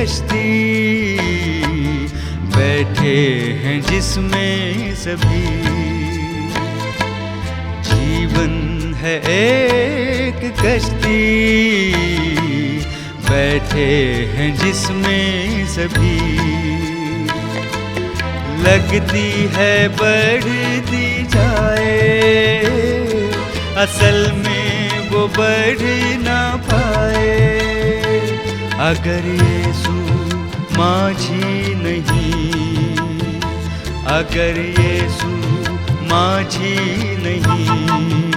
कश्ती, बैठे हैं जिसमें सभी। जीवन है एक कश्ती, बैठे हैं जिसमें सभी। लगती है बढ़ती जाए, असल में वो बढ़ ना पाए। अगर यीशु माझी नहीं, अगर यीशु माझी नहीं।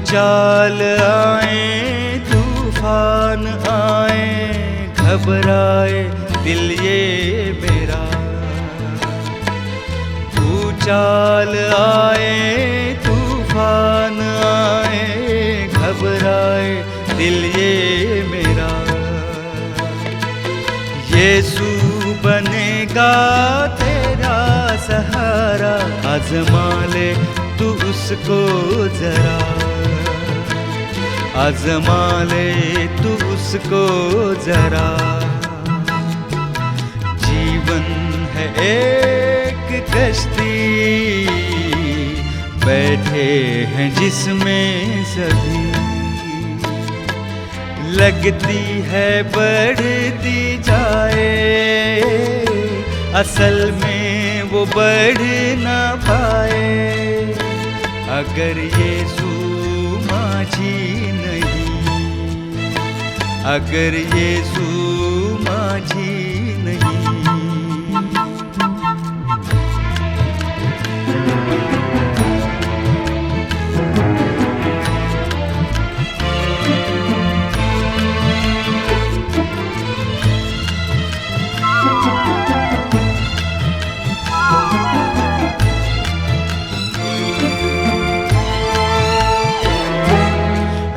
चाल आए तूफान आए, घबराए दिल ये मेरा। चाल आए तूफान आए, घबराए दिल ये मेरा। यीशु बनेगा तेरा सहारा, आज़मा ले तू उसको जरा। आज़मा ले तू उसको जरा। जीवन है एक कश्ती, बैठे हैं जिसमें सभी। लगती है बढ़ती जाए, असल में वो बढ़ ना पाए। अगर यीशु माझी नहीं, अगर यीशु माझी नहीं।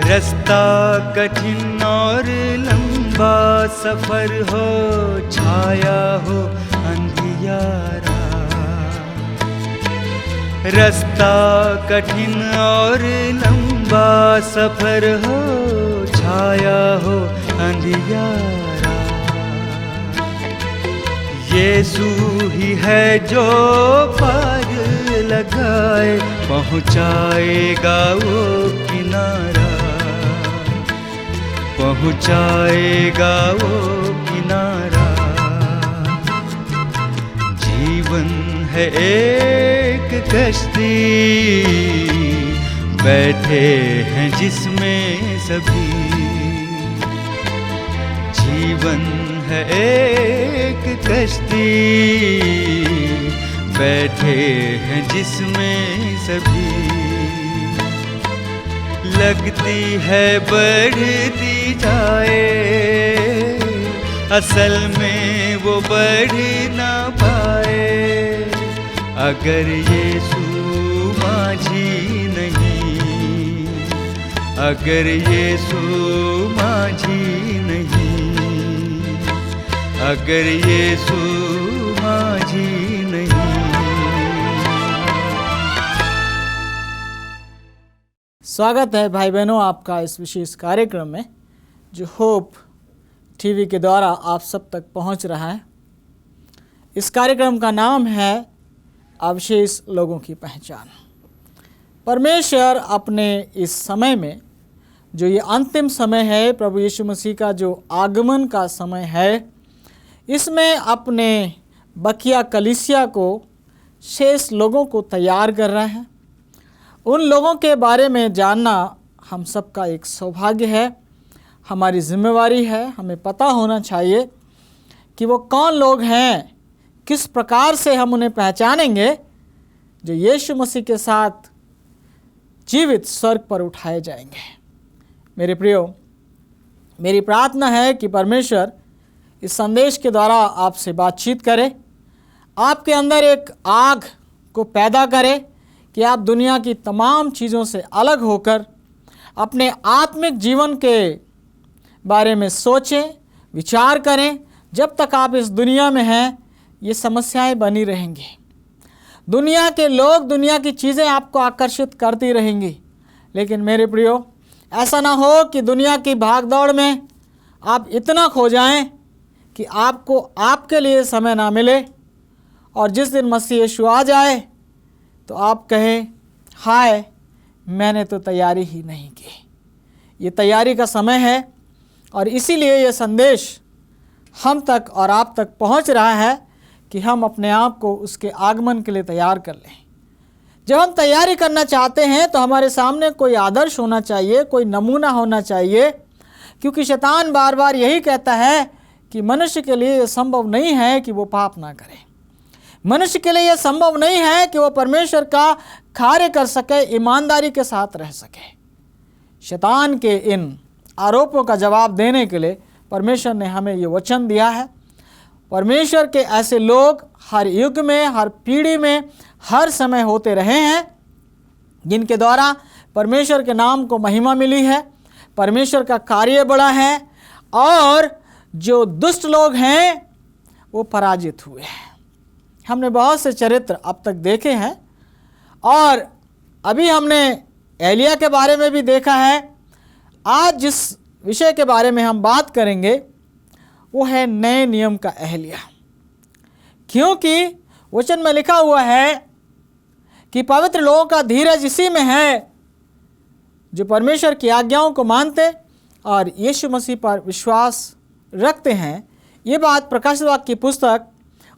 रास्ता कठिन और लंबा सफर हो, छाया हो अंधियारा। रास्ता कठिन और लंबा सफर हो, छाया हो अंधियारा। यीशु ही है जो पार लगाए, पहुँचाएगा वो किनारा। पहुँचाएगा वो किनारा। जीवन है एक कश्ती, बैठे हैं जिसमें सभी। जीवन है एक कश्ती, बैठे हैं जिसमें सभी। लगती है बढ़ती जाए, असल में वो बढ़ ना पाए। अगर यीशु माझी नहीं, अगर यीशु माझी नहीं, अगर यीशु माझी नहीं। स्वागत है भाई बहनों आपका इस विशेष कार्यक्रम में, जो होप टीवी के द्वारा आप सब तक पहुंच रहा है। इस कार्यक्रम का नाम है अवशेष लोगों की पहचान। परमेश्वर अपने इस समय में, जो ये अंतिम समय है, प्रभु यीशु मसीह का जो आगमन का समय है, इसमें अपने बकिया कलीसिया को, शेष लोगों को तैयार कर रहे हैं। उन लोगों के बारे में जानना हम सबका एक सौभाग्य है, हमारी जिम्मेवारी है। हमें पता होना चाहिए कि वो कौन लोग हैं, किस प्रकार से हम उन्हें पहचानेंगे जो यीशु मसीह के साथ जीवित स्वर्ग पर उठाए जाएंगे। मेरे प्रियो, मेरी प्रार्थना है कि परमेश्वर इस संदेश के द्वारा आपसे बातचीत करे, आपके अंदर एक आग को पैदा करे कि आप दुनिया की तमाम चीज़ों से अलग होकर अपने आत्मिक जीवन के बारे में सोचें, विचार करें। जब तक आप इस दुनिया में हैं, ये समस्याएं बनी रहेंगी। दुनिया के लोग, दुनिया की चीज़ें आपको आकर्षित करती रहेंगी। लेकिन मेरे प्रियो, ऐसा ना हो कि दुनिया की भागदौड़ में आप इतना खो जाएं कि आपको आपके लिए समय ना मिले, और जिस दिन मसीह यीशु आ जाए तो आप कहें, हाय मैंने तो तैयारी ही नहीं की। ये तैयारी का समय है, और इसीलिए ये संदेश हम तक और आप तक पहुंच रहा है कि हम अपने आप को उसके आगमन के लिए तैयार कर लें। जब हम तैयारी करना चाहते हैं तो हमारे सामने कोई आदर्श होना चाहिए, कोई नमूना होना चाहिए, क्योंकि शैतान बार बार यही कहता है कि मनुष्य के लिए यह संभव नहीं है कि वो पाप ना करे। मनुष्य के लिए यह संभव नहीं है कि वो परमेश्वर का कार्य कर सके, ईमानदारी के साथ रह सके। शैतान के इन आरोपों का जवाब देने के लिए परमेश्वर ने हमें ये वचन दिया है। परमेश्वर के ऐसे लोग हर युग में, हर पीढ़ी में, हर समय होते रहे हैं, जिनके द्वारा परमेश्वर के नाम को महिमा मिली है, परमेश्वर का कार्य बड़ा है, और जो दुष्ट लोग हैं वो पराजित हुए हैं। हमने बहुत से चरित्र अब तक देखे हैं, और अभी हमने एलिया के बारे में भी देखा है। आज जिस विषय के बारे में हम बात करेंगे वो है नए नियम का एलिया, क्योंकि वचन में लिखा हुआ है कि पवित्र लोगों का धीरज इसी में है जो परमेश्वर की आज्ञाओं को मानते और यीशु मसीह पर विश्वास रखते हैं। ये बात प्रकाशित वाक्य की पुस्तक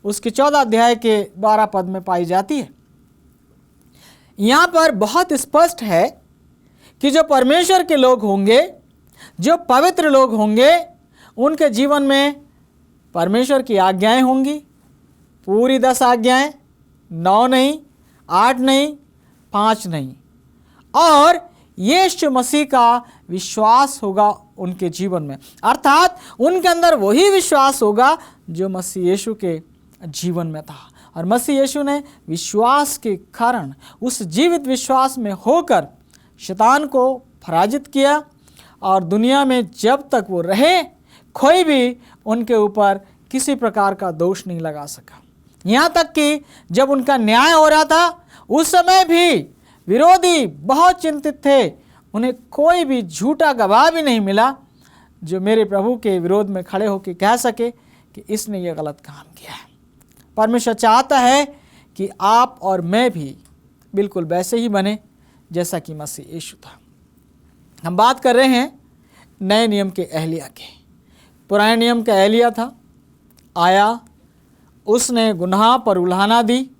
उसके 14 अध्याय के 12 पद में पाई जाती है। यहाँ पर बहुत स्पष्ट है कि जो परमेश्वर के लोग होंगे, जो पवित्र लोग होंगे, उनके जीवन में परमेश्वर की आज्ञाएं होंगी, पूरी 10 आज्ञाएं, 9 नहीं, 8 नहीं, 5 नहीं, और यीशु मसीह का विश्वास होगा उनके जीवन में। अर्थात उनके अंदर वही विश्वास होगा जो मसीह यीशु के जीवन में था, और मसीह यीशु ने विश्वास के कारण, उस जीवित विश्वास में होकर शैतान को पराजित किया, और दुनिया में जब तक वो रहे कोई भी उनके ऊपर किसी प्रकार का दोष नहीं लगा सका। यहाँ तक कि जब उनका न्याय हो रहा था उस समय भी विरोधी बहुत चिंतित थे। उन्हें कोई भी झूठा गवाह भी नहीं मिला जो मेरे प्रभु के विरोध में खड़े होकर कह सके कि इसने ये गलत काम किया है। परमेश्वर चाहता है कि आप और मैं भी बिल्कुल वैसे ही बने जैसा कि मसीह यीशु था। हम बात कर रहे हैं नए नियम के एलिया के। पुराने नियम का एलिया था, आया, उसने गुनाह पर उल्हाना दी,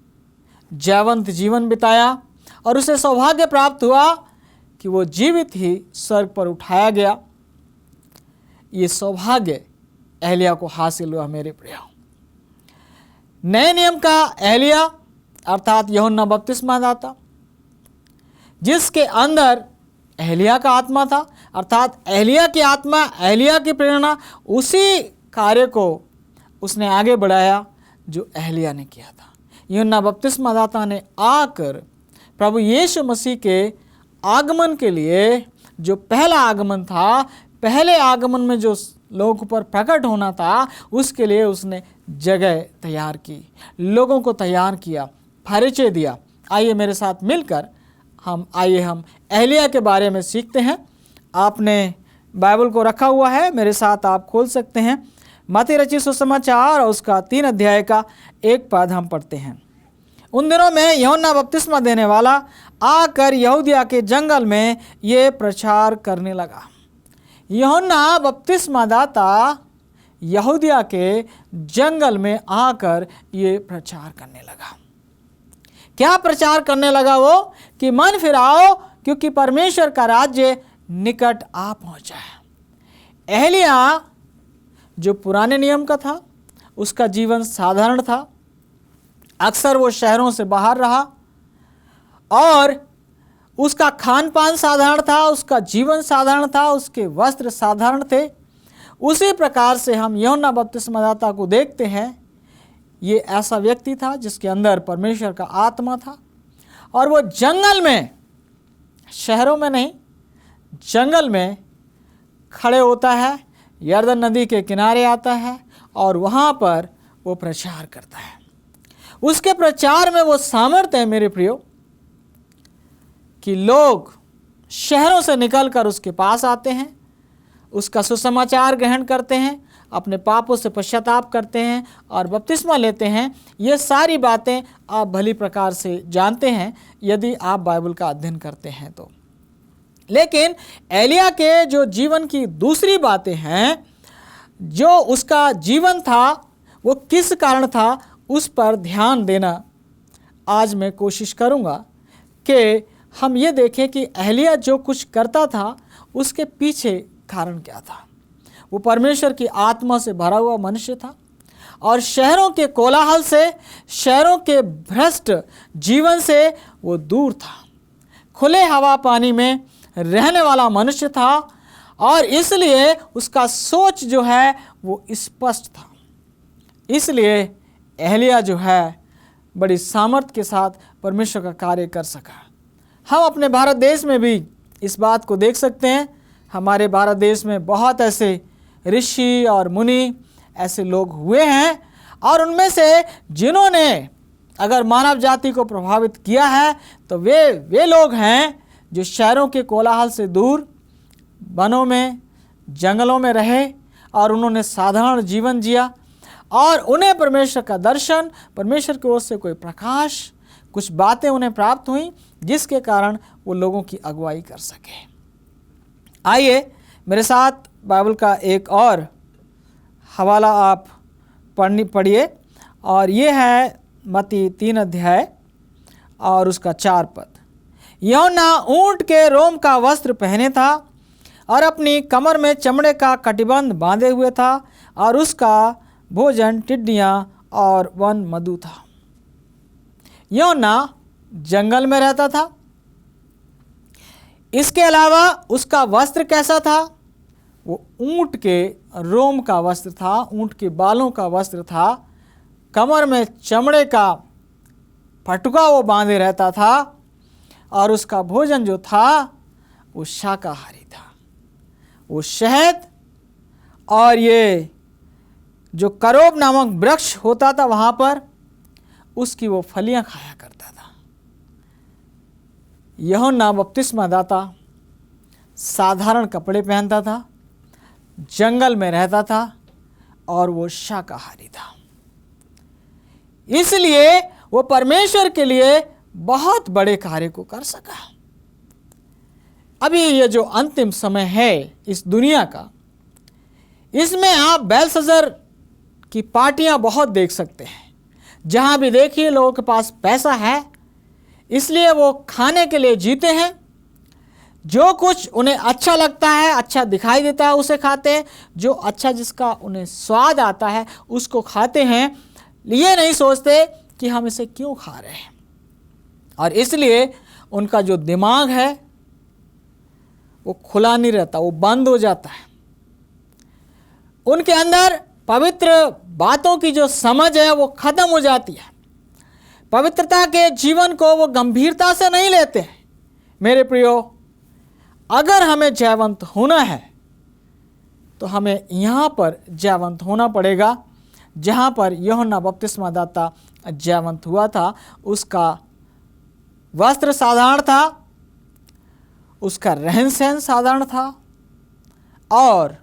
जयवंत जीवन बिताया, और उसे सौभाग्य प्राप्त हुआ कि वो जीवित ही स्वर्ग पर उठाया गया। ये सौभाग्य एलिया को हासिल हुआ। मेरे प्रियो, नए नियम का एलिया अर्थात यूहन्ना बपतिस्मा दाता, जिसके अंदर एलिया का आत्मा था, अर्थात एलिया की आत्मा, एलिया की प्रेरणा, उसी कार्य को उसने आगे बढ़ाया जो एलिया ने किया था। यूहन्ना बपतिस्मा दाता ने आकर प्रभु यीशु मसीह के आगमन के लिए, जो पहला आगमन था, पहले आगमन में जो लोगों पर प्रकट होना था, उसके लिए उसने जगह तैयार की, लोगों को तैयार किया, परिचय दिया। आइए मेरे साथ मिलकर हम एलिया के बारे में सीखते हैं। आपने बाइबल को रखा हुआ है, मेरे साथ आप खोल सकते हैं। मत्ती रचित सुसमाचार और उसका 3 अध्याय का 1 पद हम पढ़ते हैं। उन दिनों में यूहन्ना बपतिस्मा देने वाला आकर यहूदिया के जंगल में ये प्रचार करने लगा। यूहन्ना बपतिस्मा दाता यहूदिया के जंगल में आकर ये प्रचार करने लगा। क्या प्रचार करने लगा वो? कि मन फिराओ, क्योंकि परमेश्वर का राज्य निकट आ पहुंचा है। एलिया जो पुराने नियम का था, उसका जीवन साधारण था। अक्सर वो शहरों से बाहर रहा और उसका खान पान साधारण था, उसका जीवन साधारण था, उसके वस्त्र साधारण थे। उसी प्रकार से हम यूहन्ना बपतिस्मा दाता को देखते हैं। ये ऐसा व्यक्ति था जिसके अंदर परमेश्वर का आत्मा था और वो जंगल में, शहरों में नहीं, जंगल में खड़े होता है, यरदन नदी के किनारे आता है और वहाँ पर वो प्रचार करता है। उसके प्रचार में वो सामर्थ्य है मेरे प्रियो कि लोग शहरों से निकलकर उसके पास आते हैं, उसका सुसमाचार ग्रहण करते हैं, अपने पापों से पश्चाताप करते हैं और बपतिस्मा लेते हैं। ये सारी बातें आप भली प्रकार से जानते हैं यदि आप बाइबल का अध्ययन करते हैं तो। लेकिन एलिया के जो जीवन की दूसरी बातें हैं, जो उसका जीवन था वो किस कारण था, उस पर ध्यान देना आज मैं कोशिश करूँगा कि हम ये देखें कि एलिया जो कुछ करता था उसके पीछे कारण क्या था। वो परमेश्वर की आत्मा से भरा हुआ मनुष्य था और शहरों के कोलाहल से, शहरों के भ्रष्ट जीवन से वो दूर था। खुले हवा पानी में रहने वाला मनुष्य था और इसलिए उसका सोच जो है वो स्पष्ट था। इसलिए एलिया जो है बड़ी सामर्थ्य के साथ परमेश्वर का कार्य कर सका। हम अपने भारत देश में भी इस बात को देख सकते हैं। हमारे भारत देश में बहुत ऐसे ऋषि और मुनि ऐसे लोग हुए हैं और उनमें से जिन्होंने अगर मानव जाति को प्रभावित किया है तो वे लोग हैं जो शहरों के कोलाहल से दूर वनों में, जंगलों में रहे और उन्होंने साधारण जीवन जिया और उन्हें परमेश्वर का दर्शन, परमेश्वर की ओर से कोई प्रकाश, कुछ बातें उन्हें प्राप्त हुई जिसके कारण वो लोगों की अगुवाई कर सके। आइए मेरे साथ बाइबल का एक और हवाला आप पढ़िए और ये है मत्ती 3 अध्याय और उसका 4 पद। यूहन्ना ऊंट के रोम का वस्त्र पहने था और अपनी कमर में चमड़े का कटिबंध बांधे हुए था और उसका भोजन टिड्डियाँ और वन मधु था। यूहन्ना जंगल में रहता था। इसके अलावा उसका वस्त्र कैसा था? वो ऊंट के रोम का वस्त्र था, ऊंट के बालों का वस्त्र था, कमर में चमड़े का पटुका वो बांधे रहता था और उसका भोजन जो था वो शाकाहारी था। वो शहद और ये जो करोब नामक वृक्ष होता था वहाँ पर, उसकी वो फलियाँ खाया करता था। यूहन्ना बपतिस्मा दाता साधारण कपड़े पहनता था, जंगल में रहता था और वो शाकाहारी था। इसलिए वो परमेश्वर के लिए बहुत बड़े कार्य को कर सका। अभी ये जो अंतिम समय है इस दुनिया का, इसमें आप बेलशस्सर की पार्टियां बहुत देख सकते हैं। जहां भी देखिए लोगों के पास पैसा है, इसलिए वो खाने के लिए जीते हैं। जो कुछ उन्हें अच्छा लगता है, अच्छा दिखाई देता है, उसे खाते हैं। जो अच्छा जिसका उन्हें स्वाद आता है उसको खाते हैं। ये नहीं सोचते कि हम इसे क्यों खा रहे हैं। और इसलिए उनका जो दिमाग है वो खुला नहीं रहता, वो बंद हो जाता है। उनके अंदर पवित्र बातों की जो समझ है वो खत्म हो जाती है। पवित्रता के जीवन को वो गंभीरता से नहीं लेते हैं। मेरे प्रियो, अगर हमें जयवंत होना है तो हमें यहाँ पर जयवंत होना पड़ेगा जहाँ पर यूहन्ना बपतिस्मा दाता जयवंत हुआ था। उसका वस्त्र साधारण था, उसका रहन सहन साधारण था और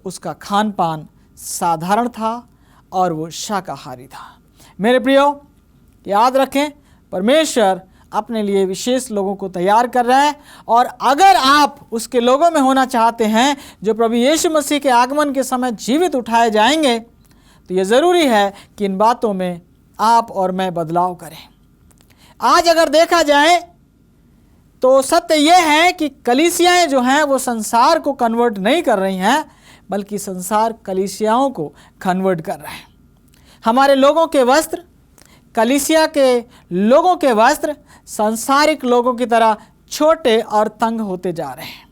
उसका खान पान साधारण था और वो शाकाहारी था। मेरे प्रियो, याद रखें, परमेश्वर अपने लिए विशेष लोगों को तैयार कर रहा है और अगर आप उसके लोगों में होना चाहते हैं जो प्रभु यीशु मसीह के आगमन के समय जीवित उठाए जाएंगे, तो ये ज़रूरी है कि इन बातों में आप और मैं बदलाव करें। आज अगर देखा जाए तो सत्य यह है कि कलीसियाएं जो हैं वो संसार को कन्वर्ट नहीं कर रही हैं, बल्कि संसार कलीसियाओं को कन्वर्ट कर रहा है। हमारे लोगों के वस्त्र, कलीसिया के लोगों के वस्त्र सांसारिक लोगों की तरह छोटे और तंग होते जा रहे हैं।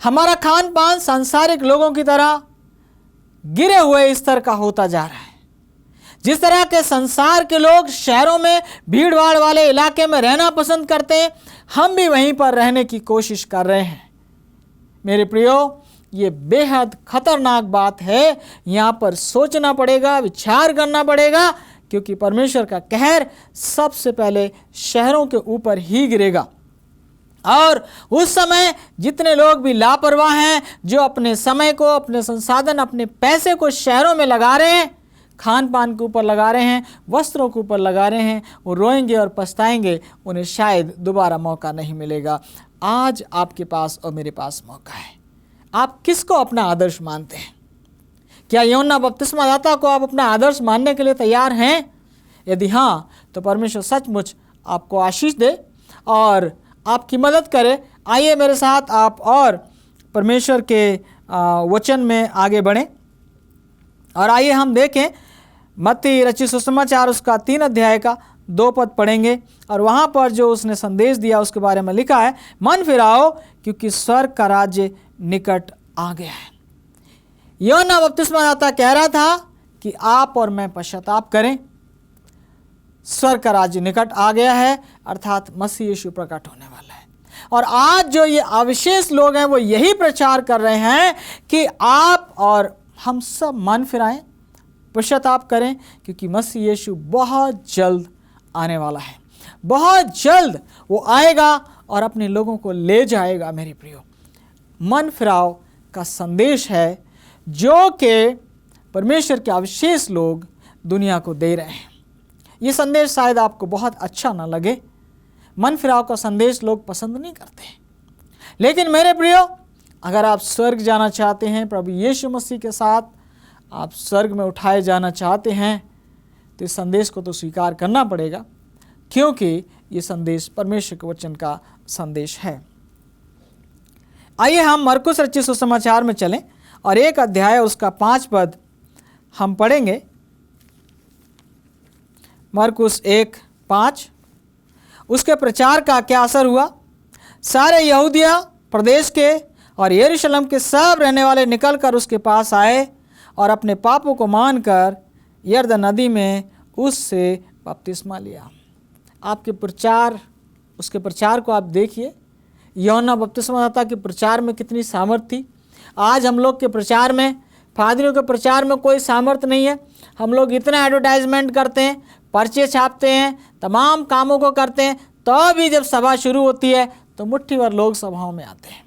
हमारा खान पान सांसारिक लोगों की तरह गिरे हुए स्तर का होता जा रहा है। जिस तरह के संसार के लोग शहरों में भीड़ भाड़ वाले इलाके में रहना पसंद करते हैं, हम भी वहीं पर रहने की कोशिश कर रहे हैं। मेरे प्रियो, ये बेहद खतरनाक बात है। यहाँ पर सोचना पड़ेगा, विचार करना पड़ेगा, क्योंकि परमेश्वर का कहर सबसे पहले शहरों के ऊपर ही गिरेगा। और उस समय जितने लोग भी लापरवाह हैं, जो अपने समय को, अपने संसाधन, अपने पैसे को शहरों में लगा रहे हैं, खान पान के ऊपर लगा रहे हैं, वस्त्रों के ऊपर लगा रहे हैं, वो रोएंगे और पछताएंगे। उन्हें शायद दोबारा मौका नहीं मिलेगा। आज आपके पास और मेरे पास मौका है। आप किसको अपना आदर्श मानते हैं? क्या यूहन्ना बपतिस्मादाता को आप अपना आदर्श मानने के लिए तैयार हैं? यदि हाँ, तो परमेश्वर सचमुच आपको आशीष दे और आपकी मदद करे। आइए मेरे साथ आप और परमेश्वर के वचन में आगे बढ़ें और आइए हम देखें मत्ती रचित सुसमाचार उसका 3 अध्याय का 2 पद पढ़ेंगे। और वहाँ पर जो उसने संदेश दिया उसके बारे में लिखा है, मन फिराओ क्योंकि स्वर्ग का राज्य निकट आ गया है। यूहन्ना बपतिस्मादाता कह रहा था कि आप और मैं पश्चाताप करें, स्वर्ग का राज्य निकट आ गया है, अर्थात मसीह यीशु प्रकट होने वाला है। और आज जो ये अविशेष लोग हैं वो यही प्रचार कर रहे हैं कि आप और हम सब मन फिराएं, पश्चाताप करें, क्योंकि मसीह यीशु बहुत जल्द आने वाला है। बहुत जल्द वो आएगा और अपने लोगों को ले जाएगा। मेरे प्रियो, मन फिराओ का संदेश है जो कि परमेश्वर के अविशेष लोग दुनिया को दे रहे हैं। ये संदेश शायद आपको बहुत अच्छा ना लगे। मन फिराव का संदेश लोग पसंद नहीं करते। लेकिन मेरे प्रियो, अगर आप स्वर्ग जाना चाहते हैं, प्रभु यीशु मसीह के साथ आप स्वर्ग में उठाए जाना चाहते हैं, तो इस संदेश को तो स्वीकार करना पड़ेगा, क्योंकि ये संदेश परमेश्वर के वचन का संदेश है। आइए हम मरकुस रचित सुसमाचार में चलें और 1 अध्याय उसका 5 पद हम पढ़ेंगे। मरकुस 1:5। उसके प्रचार का क्या असर हुआ? सारे यहूदिया प्रदेश के और यरूशलेम के सब रहने वाले निकलकर उसके पास आए और अपने पापों को मानकर यरदन नदी में उससे बपतिस्मा लिया। आपके प्रचार, उसके प्रचार को आप देखिए। यूहन्ना बपतिस्मादाता के प्रचार में कितनी सामर्थ थी। आज हम लोग के प्रचार में, पादरियों के प्रचार में कोई सामर्थ नहीं है। हम लोग इतना एडवर्टाइजमेंट करते हैं, पर्चे छापते हैं, तमाम कामों को करते हैं, तो भी जब सभा शुरू होती है तो मुट्ठी भर लोग सभाओं में आते हैं।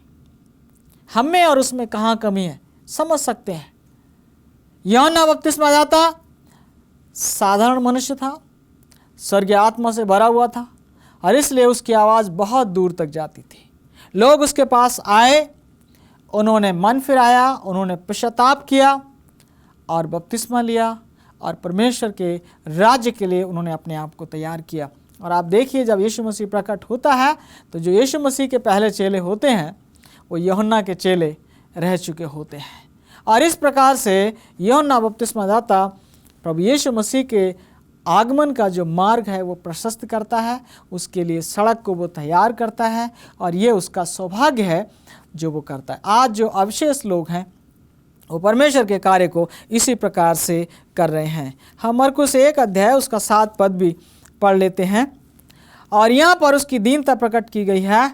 हम में और उसमें कहाँ कमी है, समझ सकते हैं। यूहन्ना बपतिस्मादाता साधारण मनुष्य था, स्वर्गीय आत्मा से भरा हुआ था और इसलिए उसकी आवाज़ बहुत दूर तक जाती थी। लोग उसके पास आए, उन्होंने मन फिराया, उन्होंने पश्चाताप किया और बपतिस्मा लिया और परमेश्वर के राज्य के लिए उन्होंने अपने आप को तैयार किया। और आप देखिए, जब यीशु मसीह प्रकट होता है तो जो यीशु मसीह के पहले चेले होते हैं वो यूहन्ना के चेले रह चुके होते हैं। और इस प्रकार से यूहन्ना बपतिस्मादाता प्रभु यीशु मसीह के आगमन का जो मार्ग है वो प्रशस्त करता है, उसके लिए सड़क को वो तैयार करता है और ये उसका सौभाग्य है जो वो करता है। आज जो अविशेष लोग हैं वो परमेश्वर के कार्य को इसी प्रकार से कर रहे हैं। हम मरकुस 1 अध्याय उसका 7 पद भी पढ़ लेते हैं। और यहाँ पर उसकी दीनता प्रकट की गई है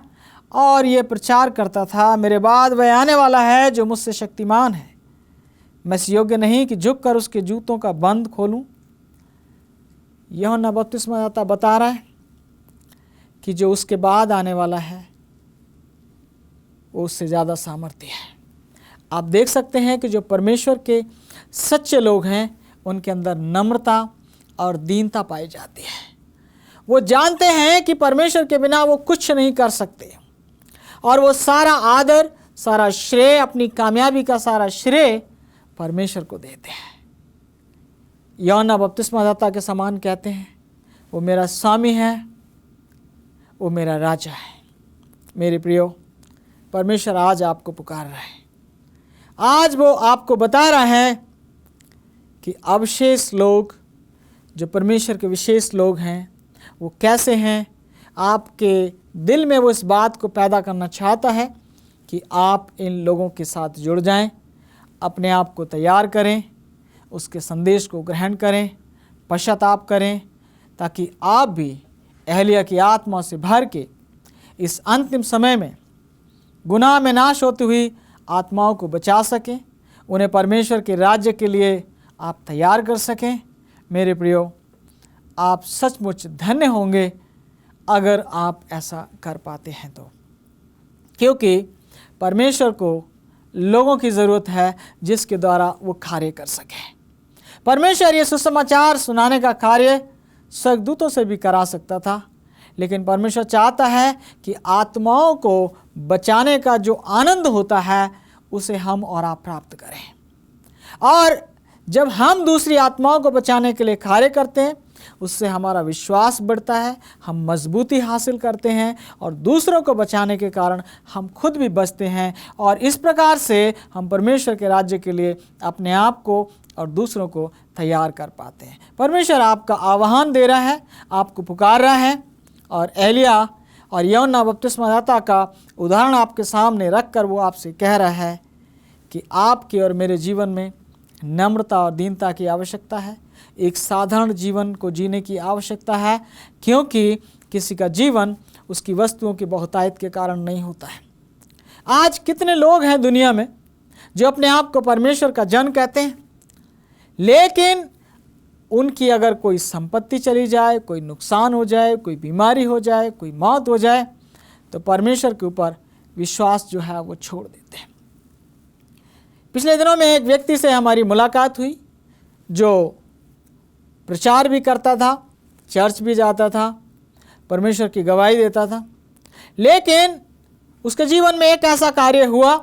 और ये प्रचार करता था, मेरे बाद वह आने वाला है जो मुझसे शक्तिमान है, मैं इस योग्य नहीं कि झुककर उसके जूतों का बंद खोलूं। यूहन्ना बपतिस्मादाता बता रहा है कि जो उसके बाद आने वाला है वो उससे ज़्यादा सामर्थ्य है। आप देख सकते हैं कि जो परमेश्वर के सच्चे लोग हैं उनके अंदर नम्रता और दीनता पाई जाती है। वो जानते हैं कि परमेश्वर के बिना वो कुछ नहीं कर सकते और वो सारा आदर, सारा श्रेय, अपनी कामयाबी का सारा श्रेय परमेश्वर को देते हैं। यूहन्ना बपतिस्मादाता के समान कहते हैं, वो मेरा स्वामी है, वो मेरा राजा है। मेरे प्रियो, परमेश्वर आज आपको पुकार रहा है। आज वो आपको बता रहा है कि अविशेष लोग, जो परमेश्वर के विशेष लोग हैं, वो कैसे हैं। आपके दिल में वो इस बात को पैदा करना चाहता है कि आप इन लोगों के साथ जुड़ जाएं, अपने आप को तैयार करें, उसके संदेश को ग्रहण करें, पश्चाताप करें, ताकि आप भी एलिय्याह की आत्मा से भर के इस अंतिम समय में गुनाह में नाश होती हुई आत्माओं को बचा सकें, उन्हें परमेश्वर के राज्य के लिए आप तैयार कर सकें। मेरे प्रियो, आप सचमुच धन्य होंगे अगर आप ऐसा कर पाते हैं तो, क्योंकि परमेश्वर को लोगों की ज़रूरत है जिसके द्वारा वो कार्य कर सके। परमेश्वर ये सुसमाचार सुनाने का कार्य स्वर्गदूतों से भी करा सकता था, लेकिन परमेश्वर चाहता है कि आत्माओं को बचाने का जो आनंद होता है उसे हम और आप प्राप्त करें। और जब हम दूसरी आत्माओं को बचाने के लिए कार्य करते हैं, उससे हमारा विश्वास बढ़ता है, हम मजबूती हासिल करते हैं और दूसरों को बचाने के कारण हम खुद भी बचते हैं, और इस प्रकार से हम परमेश्वर के राज्य के लिए अपने आप को और दूसरों को तैयार कर पाते हैं। परमेश्वर आपका आह्वान दे रहा है, आपको पुकार रहा है, और एलिय्याह और यूहन्ना बपतिस्मादाता का उदाहरण आपके सामने रखकर वो आपसे कह रहा है कि आपके और मेरे जीवन में नम्रता और दीनता की आवश्यकता है, एक साधारण जीवन को जीने की आवश्यकता है, क्योंकि किसी का जीवन उसकी वस्तुओं की बहुतायत के कारण नहीं होता है। आज कितने लोग हैं दुनिया में जो अपने आप को परमेश्वर का जन कहते हैं, लेकिन उनकी अगर कोई संपत्ति चली जाए, कोई नुकसान हो जाए, कोई बीमारी हो जाए, कोई मौत हो जाए, तो परमेश्वर के ऊपर विश्वास जो है वो छोड़ देते हैं। पिछले दिनों में एक व्यक्ति से हमारी मुलाकात हुई जो प्रचार भी करता था, चर्च भी जाता था, परमेश्वर की गवाही देता था, लेकिन उसके जीवन में एक ऐसा कार्य हुआ,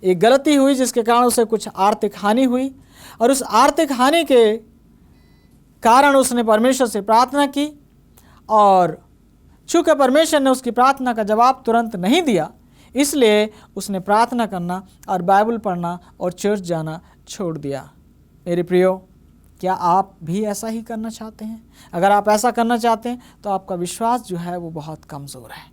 एक गलती हुई जिसके कारण उसे कुछ आर्थिक हानि हुई, और उस आर्थिक हानि के कारण उसने परमेश्वर से प्रार्थना की, और चूँकि परमेश्वर ने उसकी प्रार्थना का जवाब तुरंत नहीं दिया, इसलिए उसने प्रार्थना करना और बाइबल पढ़ना और चर्च जाना छोड़ दिया। मेरे प्रियो, क्या आप भी ऐसा ही करना चाहते हैं? अगर आप ऐसा करना चाहते हैं तो आपका विश्वास जो है वो बहुत कमज़ोर है।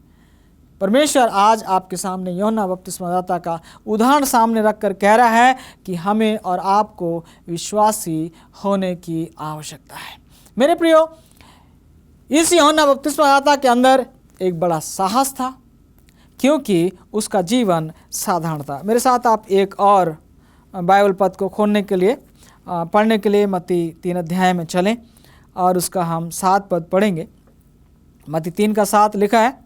परमेश्वर आज आपके सामने यूहन्ना बपतिस्मादाता का उदाहरण सामने रखकर कह रहा है कि हमें और आपको विश्वासी होने की आवश्यकता है। मेरे प्रियो, इस यूहन्ना बपतिस्मादाता के अंदर एक बड़ा साहस था, क्योंकि उसका जीवन साधारण था। मेरे साथ आप एक और बाइबल पद को खोलने के लिए पढ़ने के लिए मत्ती 3 अध्याय में चलें, और उसका हम 7 पद पढ़ेंगे। मत्ती 3 का 7 लिखा है,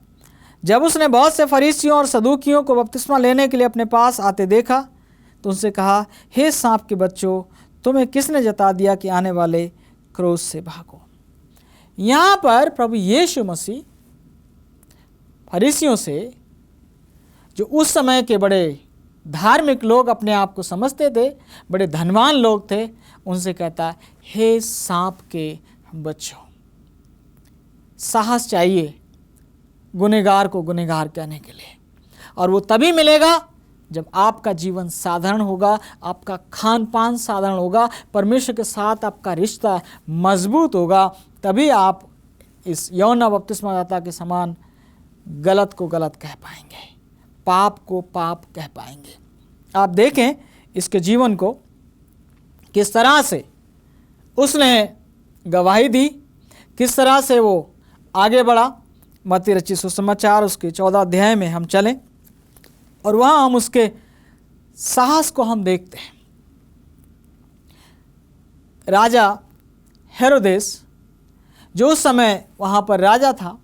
जब उसने बहुत से फरीसियों और सदूकियों को बपतिस्मा लेने के लिए अपने पास आते देखा तो उनसे कहा, हे सांप के बच्चों, तुम्हें किसने जता दिया कि आने वाले क्रोध से भागो। यहाँ पर प्रभु यीशु मसीह फरीसियों से, जो उस समय के बड़े धार्मिक लोग अपने आप को समझते थे, बड़े धनवान लोग थे, उनसे कहता है, हे सांप के बच्चों। साहस चाहिए गुनहगार को गुनहगार कहने के लिए, और वो तभी मिलेगा जब आपका जीवन साधारण होगा, आपका खान पान साधारण होगा, परमेश्वर के साथ आपका रिश्ता मजबूत होगा, तभी आप इस यूहन्ना बपतिस्मादाता के समान गलत को गलत कह पाएंगे, पाप को पाप कह पाएंगे। आप देखें इसके जीवन को, किस तरह से उसने गवाही दी, किस तरह से वो आगे बढ़ा। मत्ती रचित सुसमाचार उसके 14 अध्याय में हम चलें, और वहाँ हम उसके साहस को हम देखते हैं। राजा हेरोदेस, जो उस समय वहाँ पर राजा था,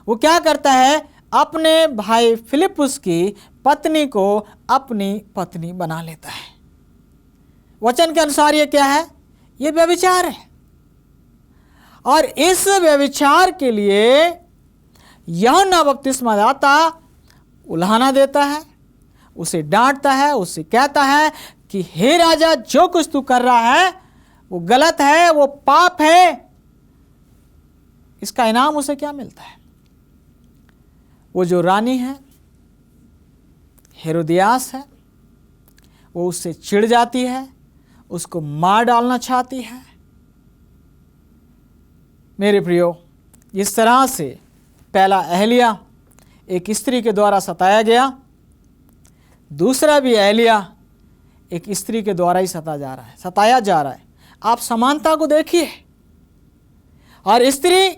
वो क्या करता है, अपने भाई फिलिपुस की पत्नी को अपनी पत्नी बना लेता है। वचन के अनुसार ये क्या है? ये व्यभिचार है, और इस व्यभिचार के लिए यूहन्ना बपतिस्मादाता उल्हाना देता है, उसे डांटता है, उसे कहता है कि हे राजा, जो कुछ तू कर रहा है वो गलत है, वो पाप है। इसका इनाम उसे क्या मिलता है? वो जो रानी है, हेरोदियास है, वो उससे चिढ़ जाती है, उसको मार डालना चाहती है। मेरे प्रियो, इस तरह से पहला एलिय्याह एक स्त्री के द्वारा सताया गया, दूसरा भी एलिय्याह एक स्त्री के द्वारा ही सताया जा रहा है। आप समानता को देखिए, और स्त्री,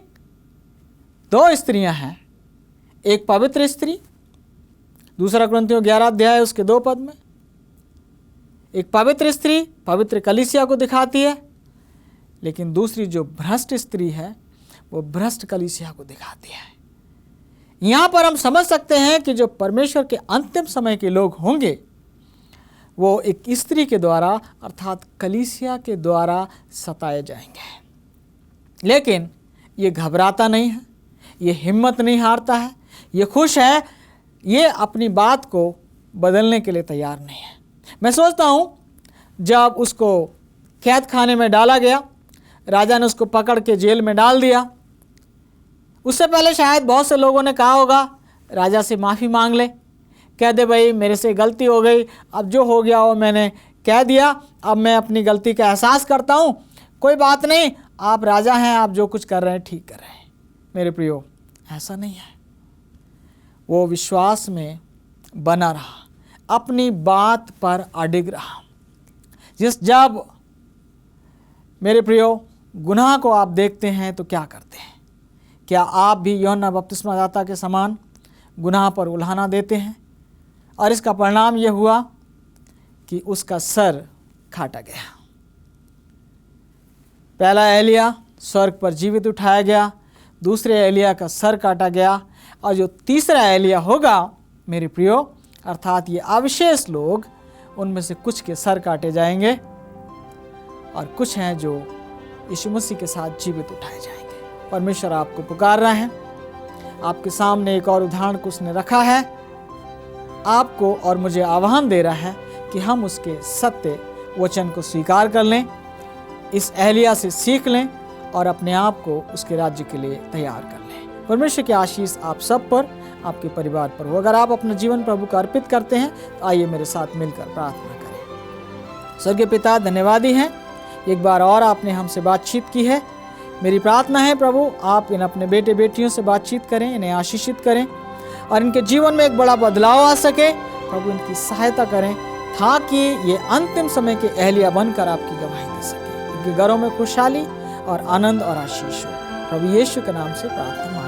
दो स्त्रियां हैं, एक पवित्र स्त्री, दूसरा कुरिन्थियों 11 अध्याय उसके 2 पद में, एक पवित्र स्त्री पवित्र कलीसिया को दिखाती है, लेकिन दूसरी जो भ्रष्ट स्त्री है वो भ्रष्ट कलीसिया को दिखाती है। यहां पर हम समझ सकते हैं कि जो परमेश्वर के अंतिम समय के लोग होंगे वो एक स्त्री के द्वारा अर्थात कलीसिया के द्वारा सताए जाएंगे। लेकिन ये घबराता नहीं है, ये हिम्मत नहीं हारता है, ये खुश है, ये अपनी बात को बदलने के लिए तैयार नहीं है। मैं सोचता हूँ जब उसको कैद खाने में डाला गया, राजा ने उसको पकड़ के जेल में डाल दिया, उससे पहले शायद बहुत से लोगों ने कहा होगा राजा से माफ़ी मांग ले, कह दे भाई मेरे से गलती हो गई, अब जो हो गया वो मैंने कह दिया, अब मैं अपनी गलती का एहसास करता हूँ, कोई बात नहीं, आप राजा हैं, आप जो कुछ कर रहे हैं ठीक कर रहे हैं। मेरे प्रियो, ऐसा नहीं है। वो विश्वास में बना रहा, अपनी बात पर अडिग रहा। जब मेरे प्रियो गुनाह को आप देखते हैं तो क्या करते हैं? क्या आप भी यूहन्ना बपतिस्मादाता के समान गुनाह पर उल्हाना देते हैं? और इसका परिणाम यह हुआ कि उसका सर काटा गया। पहला एलिया स्वर्ग पर जीवित उठाया गया, दूसरे एलिया का सर काटा गया, और जो तीसरा एलिया होगा मेरे प्रियो अर्थात ये अविशेष लोग, उनमें से कुछ के सर काटे जाएंगे और कुछ हैं जो यीशु मसीह के साथ जीवित उठाए जाएंगे। परमेश्वर आपको पुकार रहा है, आपके सामने एक और उदाहरण को उसने रखा है, आपको और मुझे आह्वान दे रहा है कि हम उसके सत्य वचन को स्वीकार कर लें, इस एलिया से सीख लें और अपने आप को उसके राज्य के लिए तैयार कर लें। परमेश्वर की आशीष आप सब पर, आपके परिवार पर हो। अगर आप अपना जीवन प्रभु को अर्पित करते हैं तो आइए मेरे साथ मिलकर प्रार्थना करें। स्वर्गीय पिता, धन्यवादी हैं, एक बार और आपने हमसे बातचीत की है। मेरी प्रार्थना है प्रभु आप इन अपने बेटे बेटियों से बातचीत करें, इन्हें आशीषित करें और इनके जीवन में एक बड़ा बदलाव आ सके। प्रभु इनकी सहायता करें ताकि ये अंतिम समय के एलिया बनकर आपकी गवाही दे सके। इनके घरों में खुशहाली और आनंद और आशीष हो। प्रभु यीशु के नाम से प्रार्थना